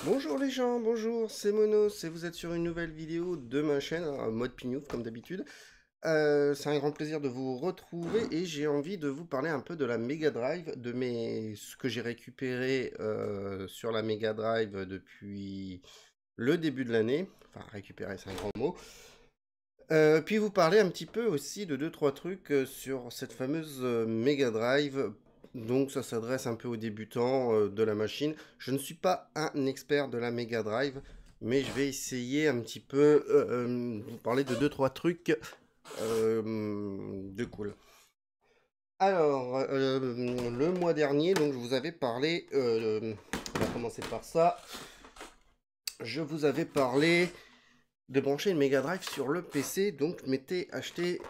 Bonjour les gens, bonjour, c'est Monos et vous êtes sur une nouvelle vidéo de ma chaîne, en mode pignouf comme d'habitude. C'est un grand plaisir de vous retrouver et j'ai envie de vous parler un peu de la Mega Drive, ce que j'ai récupéré sur la Mega Drive depuis le début de l'année. Enfin, récupérer, c'est un grand mot. Puis vous parler un petit peu aussi de deux trois trucs sur cette fameuse Mega Drive. Donc ça s'adresse un peu aux débutants de la machine. Je ne suis pas un expert de la Mega Drive, mais je vais essayer un petit peu de vous parler de deux trois trucs de cool. Alors, le mois dernier, donc je vous avais parlé, on va commencer par ça. Je vous avais parlé de brancher une Mega Drive sur le PC, donc je m'étais acheté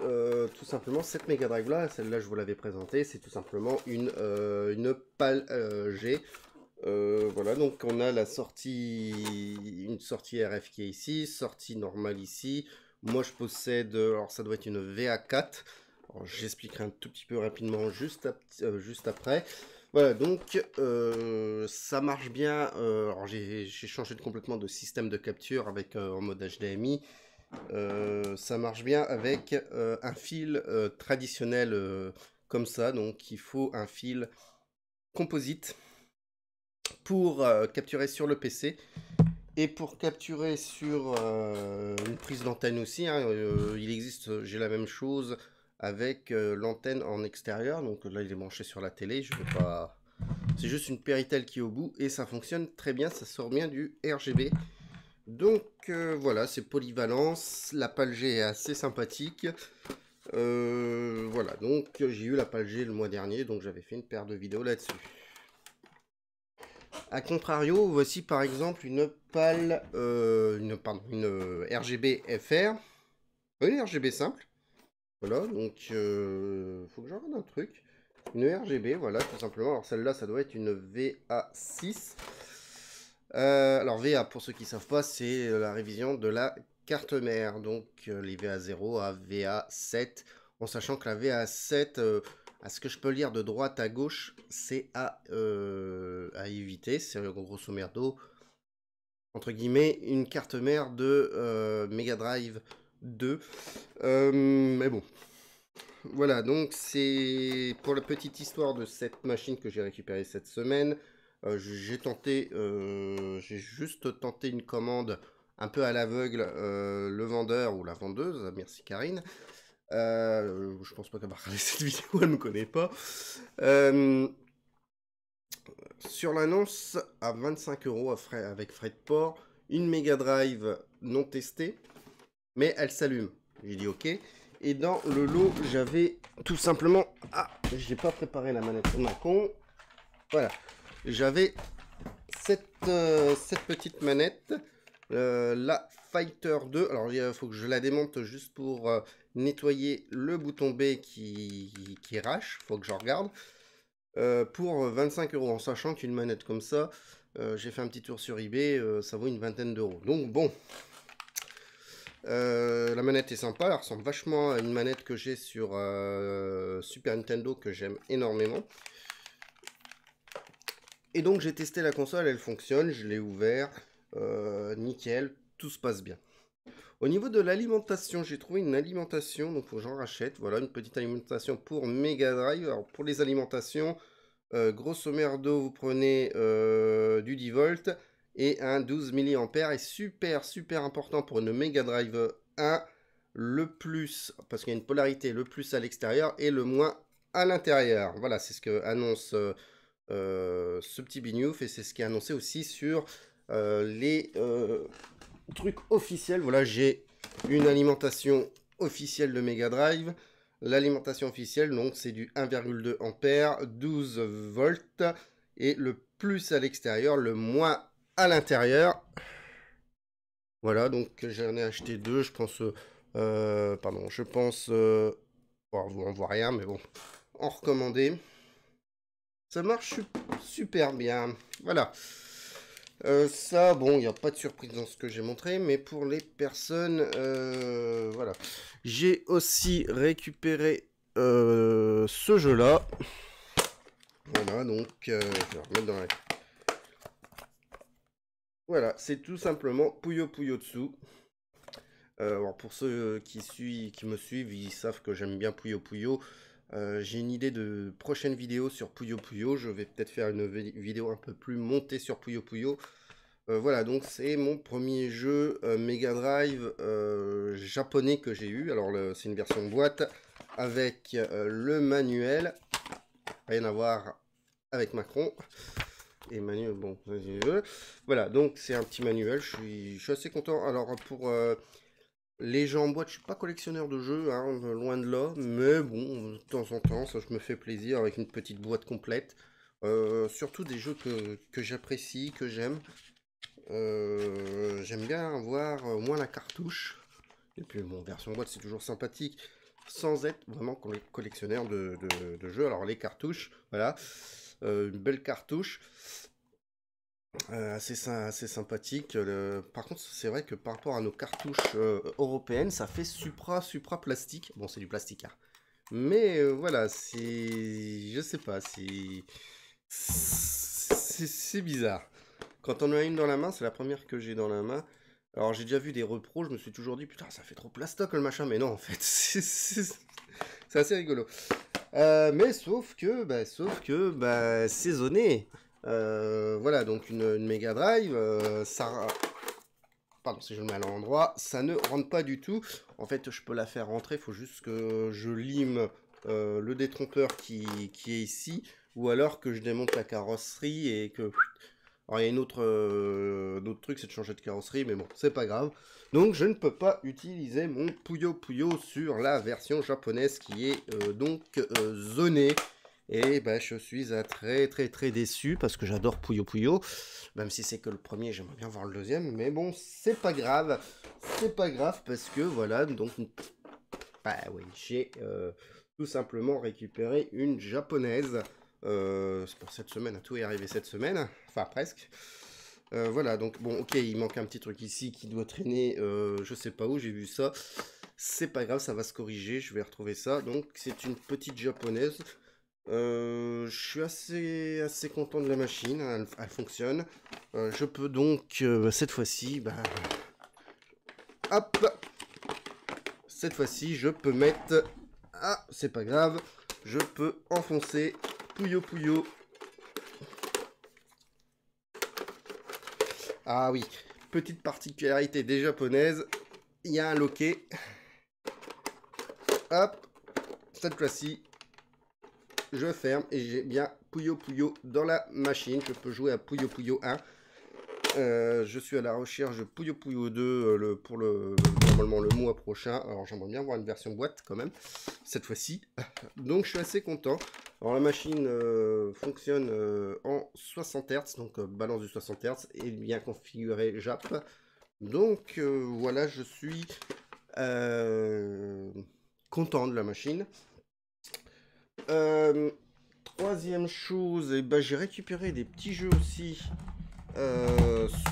tout simplement cette Mega Drive là, celle-là je vous l'avais présentée, c'est tout simplement une PAL G. Voilà, donc on a une sortie RF qui est ici, sortie normale ici. Moi je possède, alors ça doit être une VA4. Alors, j'expliquerai un tout petit peu rapidement juste après. Voilà, donc ça marche bien. Alors j'ai changé complètement de système de capture avec en mode HDMI. Ça marche bien avec un fil traditionnel comme ça. Donc il faut un fil composite pour capturer sur le PC et pour capturer sur une prise d'antenne aussi. Hein, il existe, j'ai la même chose avec l'antenne en extérieur. Donc là il est branché sur la télé. Je vais pas. C'est juste une Péritel qui est au bout et ça fonctionne très bien, ça sort bien du RGB. Donc voilà, c'est polyvalent, la PAL-G est assez sympathique. Voilà, donc j'ai eu la PAL-G le mois dernier, donc j'avais fait une paire de vidéos là-dessus. A contrario, voici par exemple une PAL, une RGB FR, une RGB simple. Voilà, donc faut que j'en regarde un truc. Une RGB, voilà, tout simplement. Alors celle-là, ça doit être une VA6. Alors VA, pour ceux qui ne savent pas, c'est la révision de la carte mère. Donc les VA0 à VA7. En sachant que la VA7, à ce que je peux lire de droite à gauche, c'est à éviter. C'est grosso merdo, entre guillemets, une carte mère de Mega Drive 2. Mais bon, voilà, donc c'est pour la petite histoire de cette machine que j'ai récupérée cette semaine. J'ai juste tenté une commande un peu à l'aveugle, le vendeur ou la vendeuse, merci Karine. Je pense pas qu'elle va regarder cette vidéo, elle me connaît pas. Euh, Sur l'annonce, à 25 euros avec frais de port, une Mega Drive non testée, mais elle s'allume. J'ai dit ok. Et dans le lot, j'avais tout simplement... Ah, j'ai pas préparé la manette comme un con. Voilà. J'avais cette petite manette, la Fighter 2. Alors, il faut que je la démonte juste pour nettoyer le bouton B qui rache. Faut que je regarde. Pour 25 euros, en sachant qu'une manette comme ça, j'ai fait un petit tour sur eBay, ça vaut une vingtaine d'euros. Donc bon, la manette est sympa, elle ressemble vachement à une manette que j'ai sur Super Nintendo que j'aime énormément. Et donc j'ai testé la console, elle fonctionne, je l'ai ouvert, nickel, tout se passe bien. Au niveau de l'alimentation, j'ai trouvé une alimentation, donc faut que j'en rachète. Voilà, une petite alimentation pour Mega Drive. Alors pour les alimentations, grosso merdo, vous prenez du 10 volts et un 12 mA. Et super, super important pour une Mega Drive 1, le plus, parce qu'il y a une polarité, le plus à l'extérieur et le moins à l'intérieur. Voilà, c'est ce que annonce ce petit bignouf et c'est ce qui est annoncé aussi sur les trucs officiels. Voilà, j'ai une alimentation officielle de Mega Drive. L'alimentation officielle, donc, c'est du 1,2 ampères, 12 volts, et le plus à l'extérieur, le moins à l'intérieur. Voilà, donc j'en ai acheté deux, je pense, pardon, je pense, bon, vous en voit rien, mais bon, en recommandé. Ça marche super bien, voilà. Ça, bon, il n'y a pas de surprise dans ce que j'ai montré, mais pour les personnes, voilà. J'ai aussi récupéré ce jeu-là. Voilà, donc, je vais remettre dans la... Voilà, c'est tout simplement Puyo Puyo Tsu. Alors pour ceux qui me suivent, ils savent que j'aime bien Puyo Puyo. J'ai une idée de prochaine vidéo sur Puyo Puyo. Je vais peut-être faire une vidéo un peu plus montée sur Puyo Puyo. Voilà, donc c'est mon premier jeu Mega Drive japonais que j'ai eu. Alors c'est une version boîte avec le manuel. Rien à voir avec Macron. Et manuel, bon, voilà, donc c'est un petit manuel. Je suis assez content. Alors pour les jeux en boîte, je suis pas collectionneur de jeux, hein, loin de là. Mais bon, de temps en temps, ça je me fais plaisir avec une petite boîte complète. Surtout des jeux que j'apprécie, que j'aime. J'aime bien avoir au moins la cartouche. Et puis bon, version boîte c'est toujours sympathique. Sans être vraiment collectionneur de jeux. Alors les cartouches, voilà. Une belle cartouche. Assez sympathique. Par contre, c'est vrai que par rapport à nos cartouches européennes, ça fait supra plastique. Bon, c'est du plastique, hein. Mais voilà, c'est... Je sais pas, c'est bizarre. Quand on en a une dans la main, c'est la première que j'ai dans la main. Alors j'ai déjà vu des repros, je me suis toujours dit, putain, ça fait trop plastoc le machin. Mais non, en fait, c'est assez rigolo. Mais sauf que, c'est zoné. Voilà, donc une Mega Drive, ça... Pardon, si je le mets à l'endroit, ça ne rentre pas du tout. En fait, je peux la faire rentrer, il faut juste que je lime le détrompeur qui est ici, ou alors que je démonte la carrosserie et que... Alors, il y a une autre truc, c'est de changer de carrosserie, mais bon, c'est pas grave. Donc, je ne peux pas utiliser mon Puyo Puyo sur la version japonaise qui est donc zonée. Et bah, je suis très déçu parce que j'adore Puyo Puyo. Même si c'est que le premier, j'aimerais bien voir le deuxième. Mais bon, c'est pas grave. C'est pas grave parce que voilà, donc... Bah oui, j'ai tout simplement récupéré une japonaise. C'est pour cette semaine, tout est arrivé cette semaine. Enfin, presque. Voilà, donc bon, ok, il manque un petit truc ici qui doit traîner, je sais pas où, j'ai vu ça. C'est pas grave, ça va se corriger, je vais retrouver ça. Donc, c'est une petite japonaise. Je suis assez content de la machine, elle fonctionne. Je peux donc, cette fois-ci, bah, hop, cette fois-ci, je peux mettre... Ah, c'est pas grave, je peux enfoncer Puyo Puyo. Ah oui, petite particularité des japonaises, il y a un loquet. Hop, cette fois-ci, je ferme et j'ai bien Puyo Puyo dans la machine. Je peux jouer à Puyo Puyo 1. Je suis à la recherche de Puyo Puyo 2 pour normalement le mois prochain. Alors j'aimerais bien voir une version boîte quand même, cette fois-ci. Donc je suis assez content. Alors la machine fonctionne en 60 Hz, donc balance du 60 Hz et bien configuré Jap. Donc voilà, je suis content de la machine. Troisième chose, eh ben, j'ai récupéré des petits jeux aussi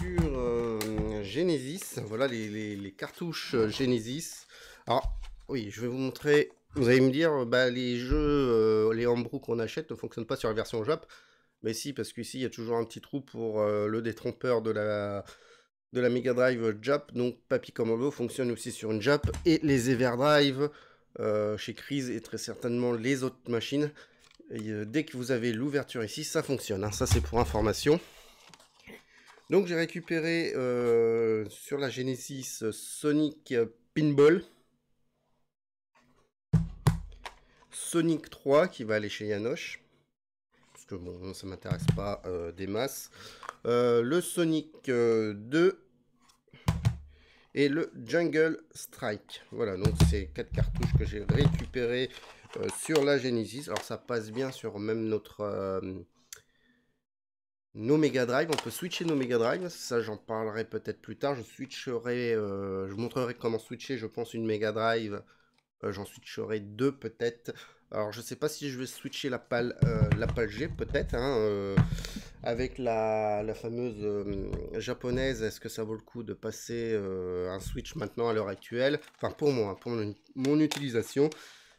sur Genesis. Voilà les cartouches Genesis. Alors, oui, je vais vous montrer. Vous allez me dire, bah, les jeux, les homebrew qu'on achète ne fonctionnent pas sur la version Jap. Mais si, parce qu'ici, il y a toujours un petit trou pour le détrompeur de la Mega Drive Jap. Donc, Papy Commando fonctionne aussi sur une Jap. Et les Everdrive chez Crise et très certainement les autres machines. Et, dès que vous avez l'ouverture ici, ça fonctionne, hein. Ça, c'est pour information. Donc j'ai récupéré sur la Genesis Sonic Pinball, Sonic 3 qui va aller chez Yanoche, parce que bon, ça m'intéresse pas des masses, le Sonic 2 et le Jungle Strike. Voilà, donc c'est 4 cartouches que j'ai récupérées sur la Genesis. Alors ça passe bien sur même nos Mega Drive, on peut switcher nos Mega Drive, ça j'en parlerai peut-être plus tard. Je montrerai comment switcher, je pense, une Mega Drive. J'en switcherai 2 peut-être. Alors je sais pas si je vais switcher la PAL G peut-être, hein, avec la fameuse japonaise. Est-ce que ça vaut le coup de passer un switch maintenant à l'heure actuelle? Enfin pour moi, pour mon utilisation.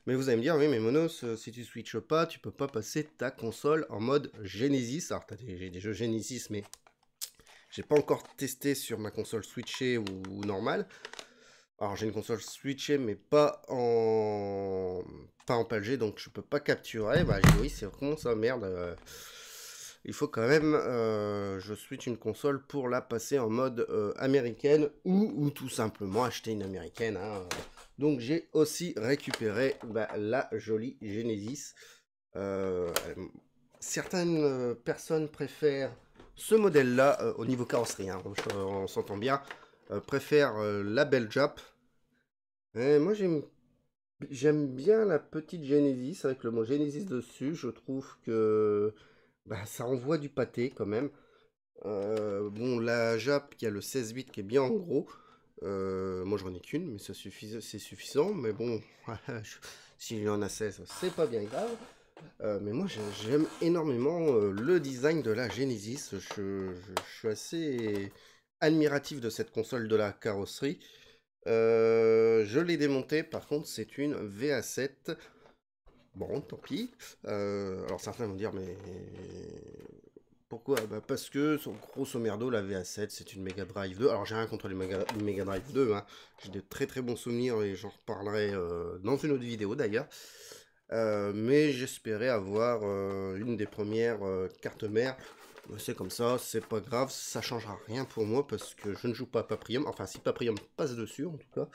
Mais vous allez me dire, oui, mais Monos, si tu switches pas, tu peux pas passer ta console en mode Genesis. Alors, j'ai des jeux Genesis, mais J'ai pas encore testé sur ma console switchée ou normale. Alors j'ai une console switchée mais pas en PUBG, donc je peux pas capturer. Bah j'ai dit oui, c'est vraiment ça, merde. Il faut quand même je switch une console pour la passer en mode américaine ou tout simplement acheter une américaine. Hein. Donc j'ai aussi récupéré la jolie Genesis. Certaines personnes préfèrent ce modèle-là au niveau carrosserie, hein, on s'entend bien, préfèrent la belle Jap. Et moi j'aime bien la petite Genesis avec le mot Genesis dessus. Je trouve que ça envoie du pâté quand même. Bon, la Jap qui a le 16 bits qui est bien en gros. Moi j'en ai qu'une, mais c'est suffisant. Mais bon, s'il y en a 16, c'est pas bien grave. Mais moi j'aime énormément le design de la Genesis. Je suis assez admiratif de cette console de la carrosserie. Je l'ai démontée, par contre c'est une VA7. Bon, tant pis. Alors certains vont dire, mais pourquoi? Parce que, grosso merdo, la VA7, c'est une Mega Drive 2. Alors j'ai rien contre les Mega Drive 2, hein. J'ai de très très bons souvenirs et j'en reparlerai dans une autre vidéo d'ailleurs. Mais j'espérais avoir une des premières cartes mères. C'est comme ça, c'est pas grave, ça changera rien pour moi parce que je ne joue pas à Paprium. Enfin, si Paprium passe dessus en tout cas.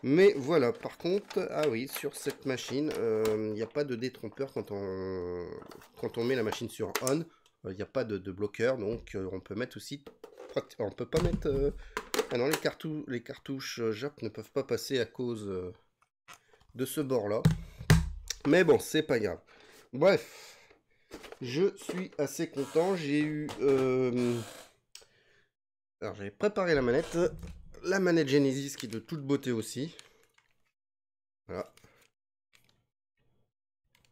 Mais voilà, par contre, ah oui, sur cette machine, il n'y a pas de détrompeur quand on met la machine sur on. Il n'y a pas de bloqueur, donc on peut mettre aussi. On peut pas mettre. Ah non, les cartouches Jap ne peuvent pas passer à cause de ce bord-là. Mais bon, c'est pas grave. Bref, je suis assez content. J'ai eu. Alors, j'avais préparé la manette. La manette Genesis qui est de toute beauté aussi. Voilà.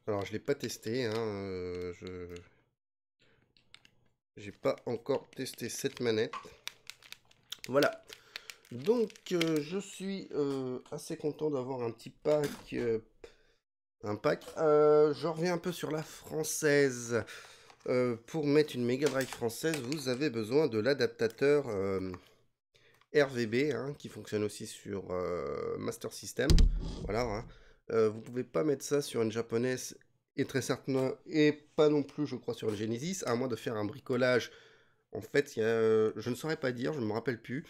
Alors, je l'ai pas testé. Hein, j'ai pas encore testé cette manette. Voilà. Donc, je suis assez content d'avoir un petit pack. Je reviens un peu sur la française. Pour mettre une Mega Drive française, vous avez besoin de l'adaptateur RVB, hein, qui fonctionne aussi sur Master System. Voilà. Hein. Vous pouvez pas mettre ça sur une japonaise et très certainement et pas non plus, je crois, sur une Genesis, à moins de faire un bricolage. En fait, je ne saurais pas dire, je ne me rappelle plus.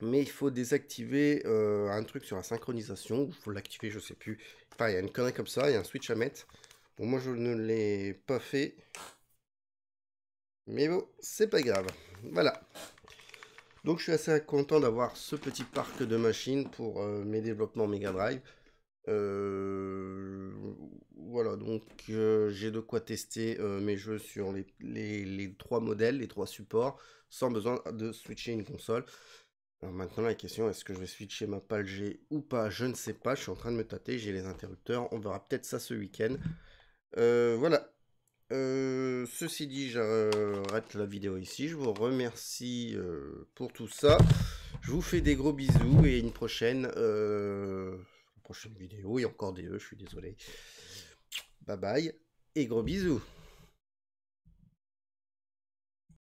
Mais il faut désactiver un truc sur la synchronisation, ou il faut l'activer, je sais plus. Enfin, il y a une connerie comme ça, il y a un switch à mettre. Bon, moi je ne l'ai pas fait. Mais bon, c'est pas grave. Voilà. Donc je suis assez content d'avoir ce petit parc de machines pour mes développements Mega Drive. Voilà, donc j'ai de quoi tester mes jeux sur les trois modèles, les trois supports, sans besoin de switcher une console. Alors maintenant la question, est-ce que je vais switcher ma PAL G ou pas? Je ne sais pas, je suis en train de me tâter, j'ai les interrupteurs, on verra peut-être ça ce week-end. Voilà. Ceci dit, j'arrête la vidéo ici. Je vous remercie pour tout ça. Je vous fais des gros bisous et une prochaine vidéo. Et encore des je suis désolé. Bye bye et gros bisous.